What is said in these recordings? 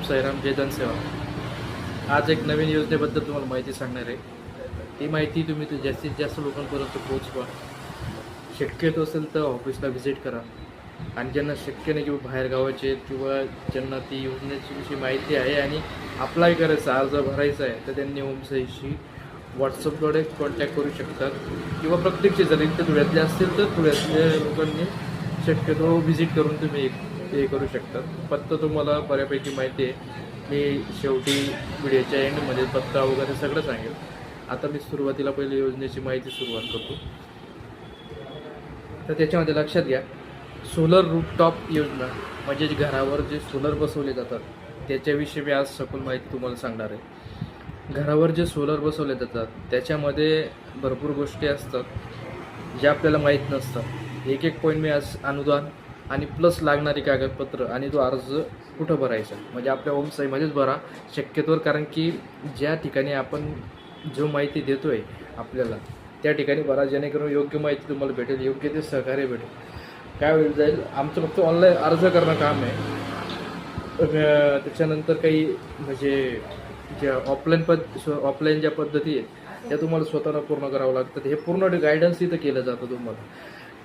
साईराम, जय जनसेवा. आज एक नवीन योजनेबद्दल तुम्हाला माहिती सांगणार आहे. ही माहिती तुम्ही जास्तीत जास्त लोकांपर्यंत पोहोचवा. शक्यतो असेल तर ऑफिसला व्हिजिट करा. आणि ज्यांना शक्य नाही किंवा बाहेर गावाचे आहेत किंवा ज्यांना ती योजनेची विषयी माहिती आहे आणि अप्लाय करायचा अर्ज भरायचा आहे, तर त्यांनी ओमसाईशी व्हॉट्सअपद्वारे कॉन्टॅक्ट करू शकतात किंवा प्रत्यक्ष जर इथे धुळ्यातले असतील तर धुळ्यातल्या लोकांनी शक्यतो व्हिजिट करून तुम्ही हे करू शकतात. पत्ता तुम्हाला बऱ्यापैकी माहिती आहे. मी शेवटी व्हिडिओच्या एंडमध्ये पत्ता वगैरे सगळं सांगेल. आता मी सुरुवातीला पहिले योजनेची माहिती सुरुवात करतो. तर त्याच्यामध्ये लक्षात घ्या, सोलर रूफटॉप योजना म्हणजे घरावर जे सोलर बसवले जातात त्याच्याविषयी मी आज सखोल माहिती तुम्हाला सांगणार आहे. घरावर जे सोलर बसवले जातात त्याच्यामध्ये भरपूर गोष्टी असतात ज्या आपल्याला माहीत नसतात. एक एक पॉईंट मी आज अनुदान आणि प्लस लागणारी कागदपत्र आणि तो अर्ज कुठं भरायचा म्हणजे आपल्या ओमसाईमध्येच भरा शक्यतोवर, कारण की ज्या ठिकाणी आपण जो माहिती देतो आहे आपल्याला त्या ठिकाणी भरा, जेणेकरून योग्य माहिती तुम्हाला भेटेल, योग्य ते सहकार्य भेटेल. काय होईल जाईल, आमचं फक्त ऑनलाईन अर्ज करणं काम आहे. त्याच्यानंतर काही म्हणजे ज्या ऑफलाईन ज्या पद्धती आहेत त्या तुम्हाला स्वतःला पूर्ण करावं लागतात. हे पूर्ण गायडन्स तिथं केलं जातं तुम्हाला.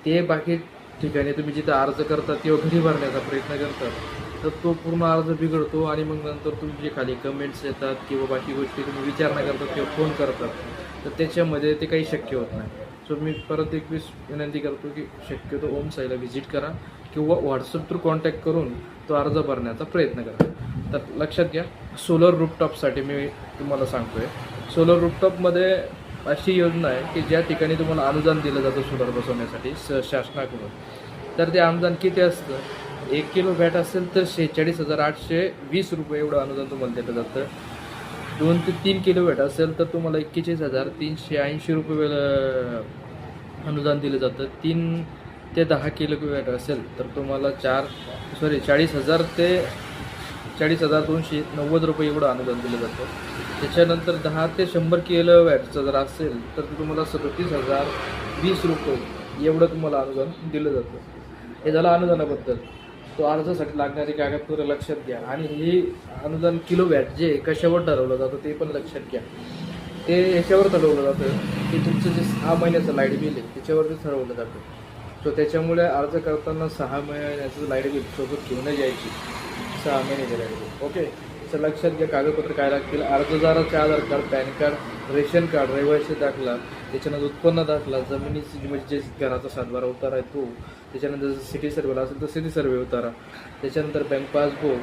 ते बाकी ठिकाणी तुम्ही जिथं अर्ज करता किंवा घरी भरण्याचा प्रयत्न करतात तर तो पूर्ण अर्ज बिघडतो आणि मग नंतर तुमचे खाली कमेंट्स येतात किंवा बाकी गोष्टी तुम्ही विचारणा करतात किंवा फोन करतात, तर त्याच्यामध्ये ते काही शक्य होत नाही. सो मी परत एक विनंती करतो की शक्यतो ओमसाईला व्हिजिट करा किंवा व्हॉट्सअप थ्रू कॉन्टॅक्ट करून तो अर्ज भरण्याचा प्रयत्न करा. तर लक्षात घ्या, सोलर रूफटॉपसाठी मी तुम्हाला सांगतो आहे. सोलर रूफटॉपमध्ये अशी योजना आहे की ज्या ठिकाणी तुम्हाला अनुदान दिलं जातं सोलर बसवण्यासाठी शासनाकडून. तर ते अनुदान किती असतं, 1 किलो वॅट असेल तर 46,820 रुपये एवढं अनुदान तुम्हाला दिलं जातं. 2 ते 3 किलो वॅट असेल तर तुम्हाला 41,380 रुपये अनुदान दिलं जातं. 3 ते 10 किलो वॅट असेल तर तुम्हाला 40,000 ते 40,290 रुपये एवढं अनुदान दिलं जातं. त्याच्यानंतर 10 ते 100 किलो वॅटचं जर असेल तर तुम्हाला 37,020 रुपये एवढं तुम्हाला अनुदान दिलं जातं. हे झालं अनुदानाबद्दल. तो अर्जासाठी लागणारी कागदपत्र लक्षात घ्या. आणि हे अनुदान किलो वॅट जे कशावर ठरवलं जातं ते पण लक्षात घ्या. ते ह्याच्यावर ठरवलं जातं की तुमचं जे 6 महिन्याचं लाईट बिल आहे त्याच्यावरती ठरवलं जातं. सो त्याच्यामुळे अर्ज करताना 6 महिन्याचं लाईट बिल सोबत घेऊन जायची, 6 महिन्याचं लाईट बिल. ओके, तर लक्षात घ्या कागदपत्र काय लागतील. अर्जदाराचे Aadhaar card, PAN card, ration card, रहिवासी दाखला, त्याच्यानंतर उत्पन्न दाखला, जमिनीची म्हणजे जे घराचा 7/12 उतारा आहे तो, त्याच्यानंतर सिटी सर्वेला असेल तर सिटी सर्वे उतारा, त्याच्यानंतर बँक पासबुक,